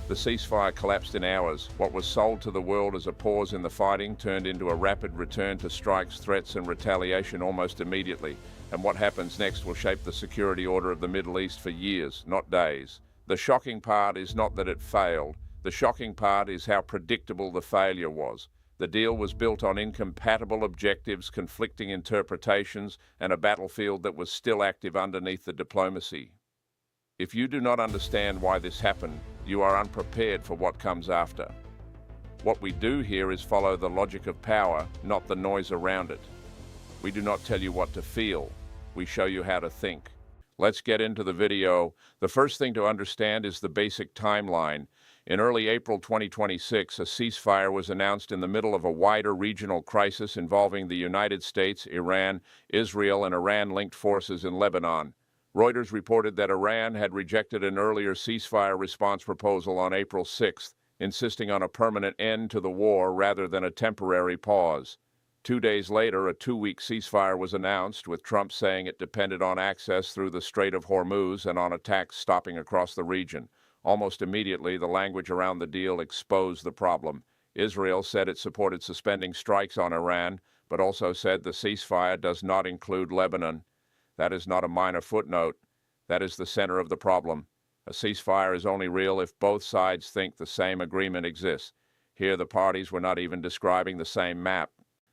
The ceasefire collapsed in hours. What was sold to the world as a pause in the fighting turned into a rapid return to strikes, threats, and retaliation almost immediately. And what happens next will shape the security order of the Middle East for years, not days. The shocking part is not that it failed. The shocking part is how predictable the failure was. The deal was built on incompatible objectives, conflicting interpretations, and a battlefield that was still active underneath the diplomacy. If you do not understand why this happened, you are unprepared for what comes after. What we do here is follow the logic of power, not the noise around it. We do not tell you what to feel. We show you how to think. Let's get into the video. The first thing to understand is the basic timeline. In early April 2026, a ceasefire was announced in the middle of a wider regional crisis involving the United States, Iran, Israel, and Iran-linked forces in Lebanon. Reuters reported that Iran had rejected an earlier ceasefire response proposal on April 6th, insisting on a permanent end to the war rather than a temporary pause. 2 days later, a 2-week ceasefire was announced, with Trump saying it depended on access through the Strait of Hormuz and on attacks stopping across the region. Almost immediately, the language around the deal exposed the problem. Israel said it supported suspending strikes on Iran, but also said the ceasefire does not include Lebanon. That is not a minor footnote. That is the center of the problem. A ceasefire is only real if both sides think the same agreement exists. Here, the parties were not even describing the same map.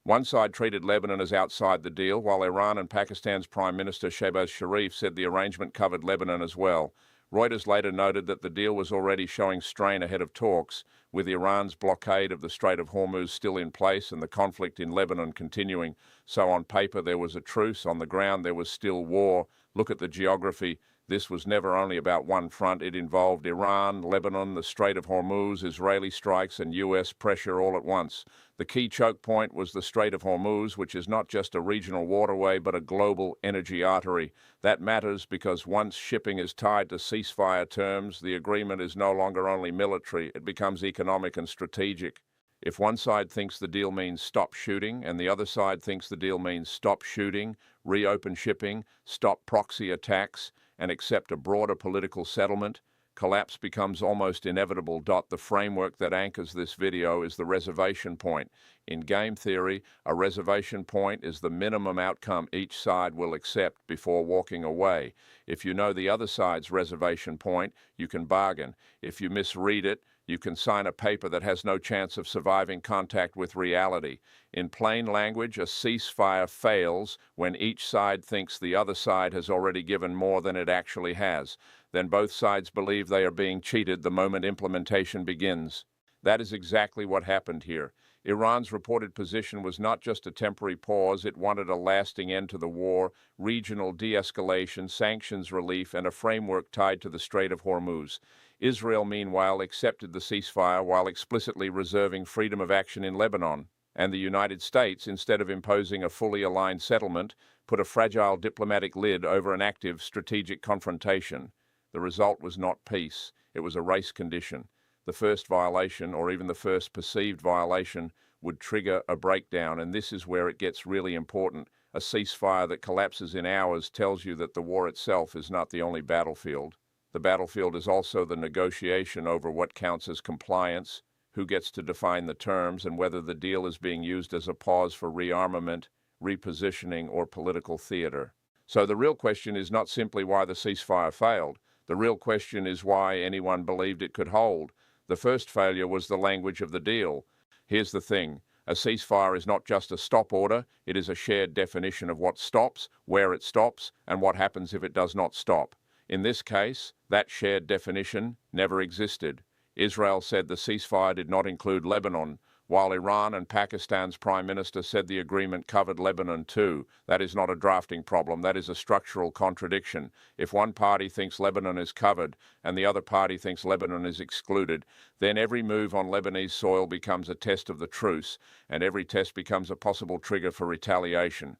One side treated Lebanon as outside the deal, while Iran and Pakistan's Prime Minister Shehbaz Sharif said the arrangement covered Lebanon as well. Reuters later noted that the deal was already showing strain ahead of talks, with Iran's blockade of the Strait of Hormuz still in place and the conflict in Lebanon continuing. So on paper there was a truce, on the ground there was still war. Look at the geography. This was never only about one front. It involved Iran, Lebanon, the Strait of Hormuz, Israeli strikes, and U.S. pressure all at once. The key choke point was the Strait of Hormuz, which is not just a regional waterway but a global energy artery. That matters because once shipping is tied to ceasefire terms, the agreement is no longer only military, it becomes economic and strategic. If one side thinks the deal means stop shooting and the other side thinks the deal means stop shooting, reopen shipping, stop proxy attacks, and accept a broader political settlement, collapse becomes almost inevitable. The framework that anchors this video is the reservation point. In game theory, a reservation point is the minimum outcome each side will accept before walking away. If you know the other side's reservation point, you can bargain. If you misread it, you can sign a paper that has no chance of surviving contact with reality. In plain language, a ceasefire fails when each side thinks the other side has already given more than it actually has. Then both sides believe they are being cheated the moment implementation begins. That is exactly what happened here. Iran's reported position was not just a temporary pause, it wanted a lasting end to the war, regional de-escalation, sanctions relief, and a framework tied to the Strait of Hormuz. Israel, meanwhile, accepted the ceasefire while explicitly reserving freedom of action in Lebanon. And the United States, instead of imposing a fully aligned settlement, put a fragile diplomatic lid over an active strategic confrontation. The result was not peace, it was a race condition. The first violation, or even the first perceived violation, would trigger a breakdown, and this is where it gets really important. A ceasefire that collapses in hours tells you that the war itself is not the only battlefield. The battlefield is also the negotiation over what counts as compliance, who gets to define the terms, and whether the deal is being used as a pause for rearmament, repositioning, or political theater. So the real question is not simply why the ceasefire failed. The real question is why anyone believed it could hold. The first failure was the language of the deal. Here's the thing. A ceasefire is not just a stop order, it is a shared definition of what stops, where it stops, and what happens if it does not stop. In this case, that shared definition never existed. Israel said the ceasefire did not include Lebanon, while Iran and Pakistan's Prime Minister said the agreement covered Lebanon too. That is not a drafting problem, that is a structural contradiction. If one party thinks Lebanon is covered and the other party thinks Lebanon is excluded, then every move on Lebanese soil becomes a test of the truce, and every test becomes a possible trigger for retaliation.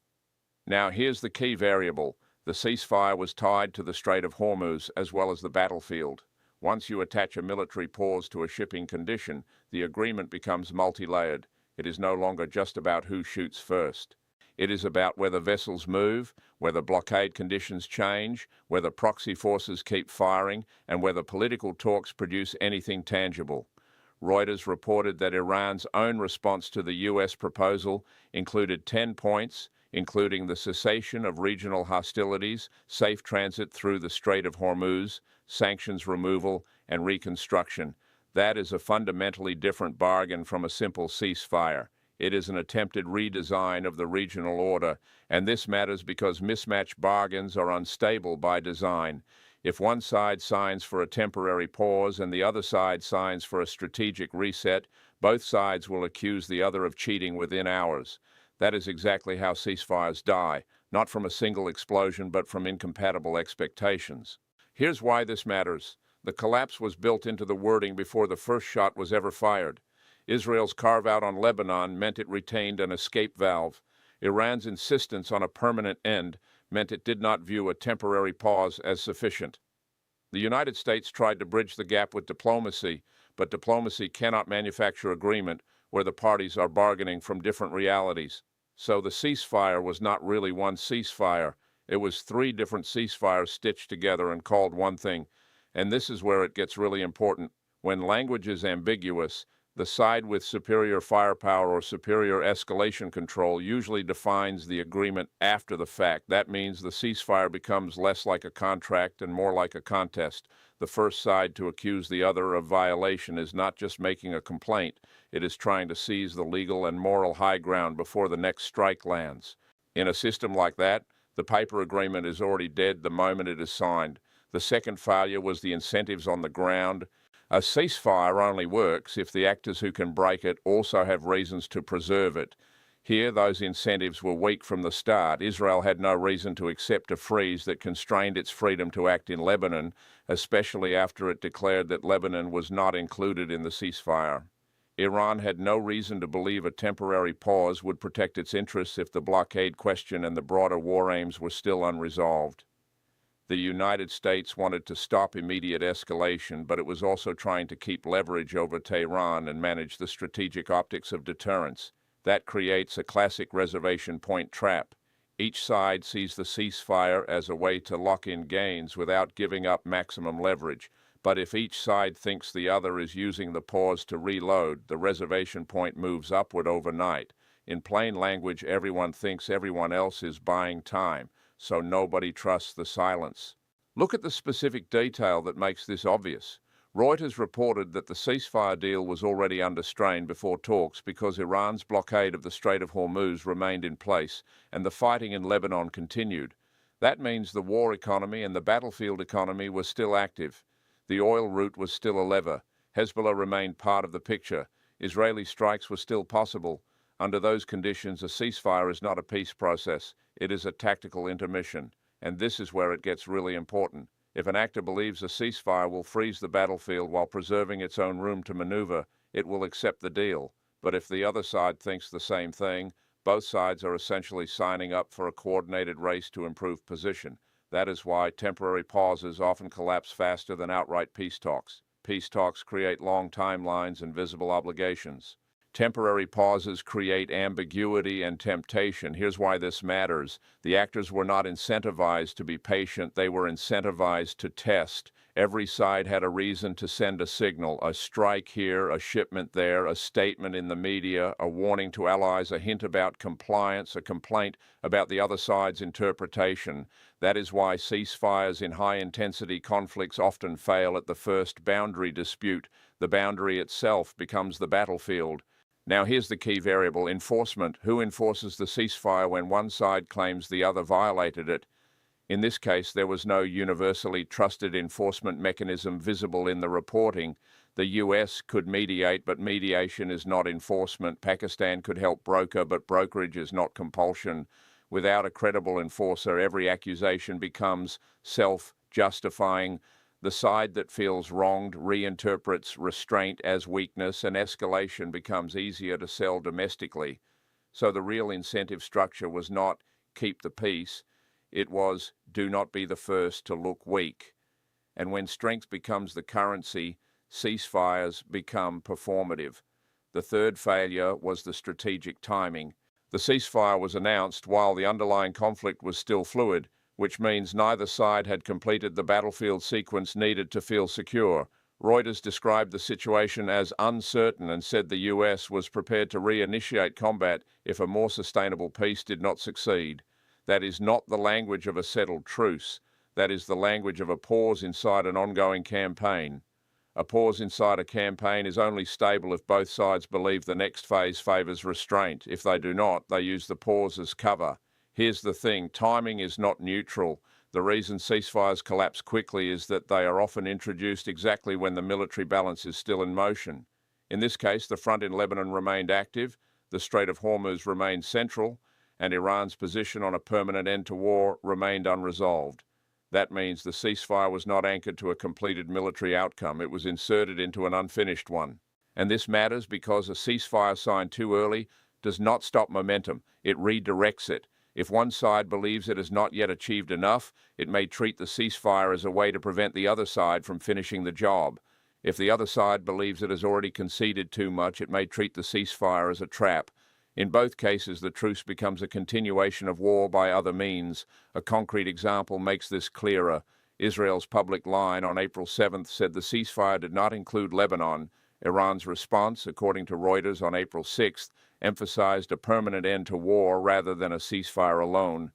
Now here's the key variable. The ceasefire was tied to the Strait of Hormuz as well as the battlefield. Once you attach a military pause to a shipping condition, the agreement becomes multi-layered. It is no longer just about who shoots first. It is about whether vessels move, whether blockade conditions change, whether proxy forces keep firing, and whether political talks produce anything tangible. Reuters reported that Iran's own response to the U.S. proposal included 10 points, including the cessation of regional hostilities, safe transit through the Strait of Hormuz, sanctions removal, and reconstruction. That is a fundamentally different bargain from a simple ceasefire. It is an attempted redesign of the regional order, and this matters because mismatched bargains are unstable by design. If one side signs for a temporary pause and the other side signs for a strategic reset, both sides will accuse the other of cheating within hours. That is exactly how ceasefires die, not from a single explosion but from incompatible expectations. Here's why this matters. The collapse was built into the wording before the first shot was ever fired. Israel's carve-out on Lebanon meant it retained an escape valve. Iran's insistence on a permanent end meant it did not view a temporary pause as sufficient. The United States tried to bridge the gap with diplomacy, but diplomacy cannot manufacture agreement where the parties are bargaining from different realities. So the ceasefire was not really one ceasefire. It was 3 different ceasefires stitched together and called one thing. And this is where it gets really important. When language is ambiguous, the side with superior firepower or superior escalation control usually defines the agreement after the fact. That means the ceasefire becomes less like a contract and more like a contest. The first side to accuse the other of violation is not just making a complaint, it is trying to seize the legal and moral high ground before the next strike lands. In a system like that, the paper agreement is already dead the moment it is signed. The second failure was the incentives on the ground. A ceasefire only works if the actors who can break it also have reasons to preserve it. Here, those incentives were weak from the start. Israel had no reason to accept a freeze that constrained its freedom to act in Lebanon, especially after it declared that Lebanon was not included in the ceasefire. Iran had no reason to believe a temporary pause would protect its interests if the blockade question and the broader war aims were still unresolved. The United States wanted to stop immediate escalation, but it was also trying to keep leverage over Tehran and manage the strategic optics of deterrence. That creates a classic reservation point trap. Each side sees the ceasefire as a way to lock in gains without giving up maximum leverage. But if each side thinks the other is using the pause to reload, the reservation point moves upward overnight. In plain language, everyone thinks everyone else is buying time, so nobody trusts the silence. Look at the specific detail that makes this obvious. Reuters reported that the ceasefire deal was already under strain before talks because Iran's blockade of the Strait of Hormuz remained in place and the fighting in Lebanon continued. That means the war economy and the battlefield economy were still active. The oil route was still a lever. Hezbollah remained part of the picture. Israeli strikes were still possible. Under those conditions, a ceasefire is not a peace process. It is a tactical intermission. And this is where it gets really important. If an actor believes a ceasefire will freeze the battlefield while preserving its own room to maneuver, it will accept the deal. But if the other side thinks the same thing, both sides are essentially signing up for a coordinated race to improve position. That is why temporary pauses often collapse faster than outright peace talks. Peace talks create long timelines and visible obligations. Temporary pauses create ambiguity and temptation. Here's why this matters. The actors were not incentivized to be patient. They were incentivized to test. Every side had a reason to send a signal, a strike here, a shipment there, a statement in the media, a warning to allies, a hint about compliance, a complaint about the other side's interpretation. That is why ceasefires in high-intensity conflicts often fail at the first boundary dispute. The boundary itself becomes the battlefield. Now here's the key variable, enforcement. Who enforces the ceasefire when one side claims the other violated it? In this case, there was no universally trusted enforcement mechanism visible in the reporting. The US could mediate, but mediation is not enforcement. Pakistan could help broker, but brokerage is not compulsion. Without a credible enforcer, every accusation becomes self-justifying. The side that feels wronged reinterprets restraint as weakness, and escalation becomes easier to sell domestically. So the real incentive structure was not keep the peace, it was do not be the first to look weak. And when strength becomes the currency, ceasefires become performative. The third failure was the strategic timing. The ceasefire was announced while the underlying conflict was still fluid, which means neither side had completed the battlefield sequence needed to feel secure. Reuters described the situation as uncertain and said the US was prepared to reinitiate combat if a more sustainable peace did not succeed. That is not the language of a settled truce. That is the language of a pause inside an ongoing campaign. A pause inside a campaign is only stable if both sides believe the next phase favors restraint. If they do not, they use the pause as cover. Here's the thing, timing is not neutral. The reason ceasefires collapse quickly is that they are often introduced exactly when the military balance is still in motion. In this case, the front in Lebanon remained active, the Strait of Hormuz remained central, and Iran's position on a permanent end to war remained unresolved. That means the ceasefire was not anchored to a completed military outcome. It was inserted into an unfinished one. And this matters because a ceasefire signed too early does not stop momentum. It redirects it. If one side believes it has not yet achieved enough, it may treat the ceasefire as a way to prevent the other side from finishing the job. If the other side believes it has already conceded too much, it may treat the ceasefire as a trap. In both cases, the truce becomes a continuation of war by other means. A concrete example makes this clearer. Israel's public line on April 7th said the ceasefire did not include Lebanon. Iran's response, according to Reuters on April 6th, emphasized a permanent end to war rather than a ceasefire alone.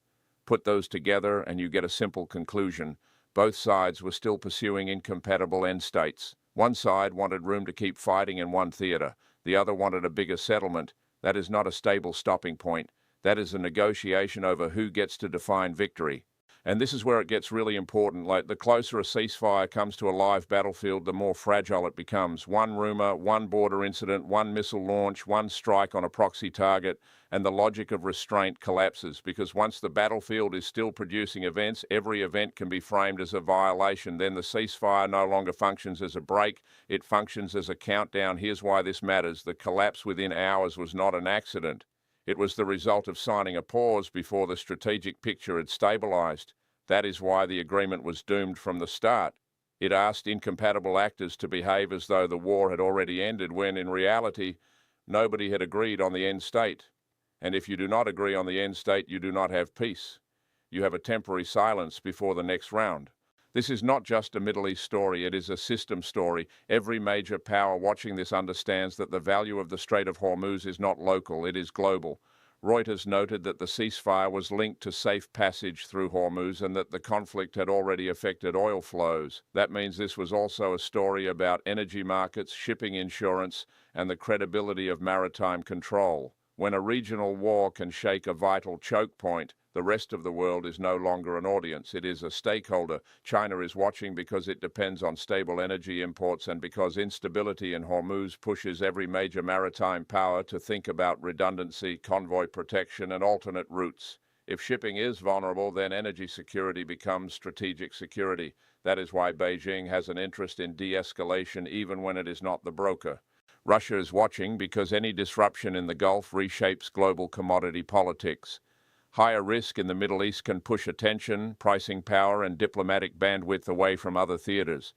Put those together and you get a simple conclusion. Both sides were still pursuing incompatible end states. One side wanted room to keep fighting in one theater. The other wanted a bigger settlement. That is not a stable stopping point. That is a negotiation over who gets to define victory. And this is where it gets really important. Like, the closer a ceasefire comes to a live battlefield, the more fragile it becomes. One rumor, one border incident, one missile launch, one strike on a proxy target, and the logic of restraint collapses, because once the battlefield is still producing events, every event can be framed as a violation. Then the ceasefire no longer functions as a break, it functions as a countdown. Here's why this matters. The collapse within hours was not an accident. It was the result of signing a pause before the strategic picture had stabilized. That is why the agreement was doomed from the start. It asked incompatible actors to behave as though the war had already ended, when in reality, nobody had agreed on the end state. And if you do not agree on the end state, you do not have peace. You have a temporary silence before the next round. This is not just a Middle East story, it is a system story. Every major power watching this understands that the value of the Strait of Hormuz is not local, it is global. Reuters noted that the ceasefire was linked to safe passage through Hormuz and that the conflict had already affected oil flows. That means this was also a story about energy markets, shipping insurance, and the credibility of maritime control. When a regional war can shake a vital choke point, the rest of the world is no longer an audience. It is a stakeholder. China is watching because it depends on stable energy imports and because instability in Hormuz pushes every major maritime power to think about redundancy, convoy protection, and alternate routes. If shipping is vulnerable, then energy security becomes strategic security. That is why Beijing has an interest in de-escalation even when it is not the broker. Russia is watching because any disruption in the Gulf reshapes global commodity politics. Higher risk in the Middle East can push attention, pricing power, and diplomatic bandwidth away from other theaters.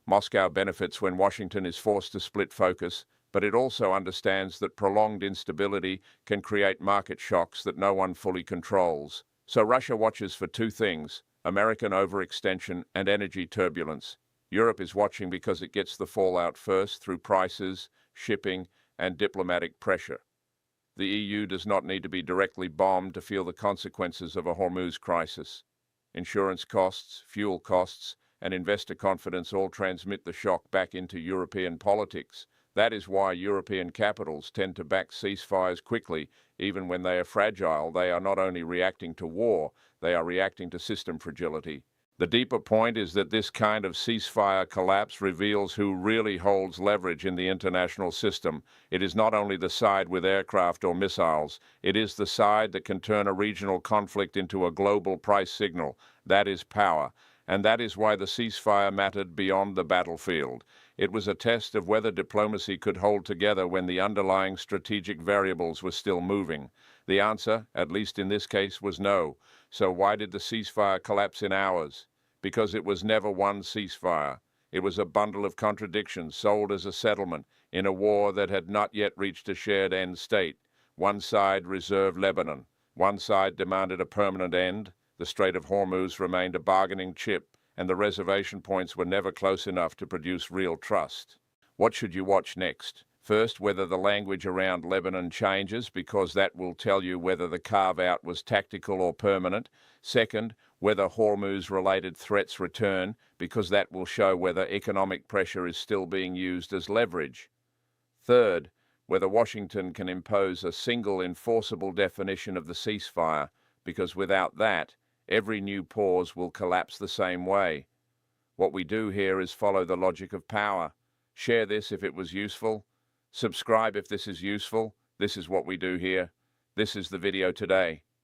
Moscow benefits when Washington is forced to split focus, but it also understands that prolonged instability can create market shocks that no one fully controls. So Russia watches for two things: American overextension and energy turbulence. Europe is watching because it gets the fallout first through prices, shipping, and diplomatic pressure. The EU does not need to be directly bombed to feel the consequences of a Hormuz crisis. Insurance costs, fuel costs, and investor confidence all transmit the shock back into European politics. That is why European capitals tend to back ceasefires quickly, even when they are fragile. They are not only reacting to war, they are reacting to system fragility. The deeper point is that this kind of ceasefire collapse reveals who really holds leverage in the international system. It is not only the side with aircraft or missiles, it is the side that can turn a regional conflict into a global price signal. That is power. And that is why the ceasefire mattered beyond the battlefield. It was a test of whether diplomacy could hold together when the underlying strategic variables were still moving. The answer, at least in this case, was no. So why did the ceasefire collapse in hours? Because it was never one ceasefire. It was a bundle of contradictions sold as a settlement in a war that had not yet reached a shared end state. One side reserved Lebanon. One side demanded a permanent end. The Strait of Hormuz remained a bargaining chip, and the reservation points were never close enough to produce real trust. What should you watch next? First, whether the language around Lebanon changes, because that will tell you whether the carve-out was tactical or permanent. Second, whether Hormuz-related threats return, because that will show whether economic pressure is still being used as leverage. Third, whether Washington can impose a single enforceable definition of the ceasefire, because without that, every new pause will collapse the same way. What we do here is follow the logic of power. Share this if it was useful. Subscribe if this is useful. This is what we do here. This is the video today.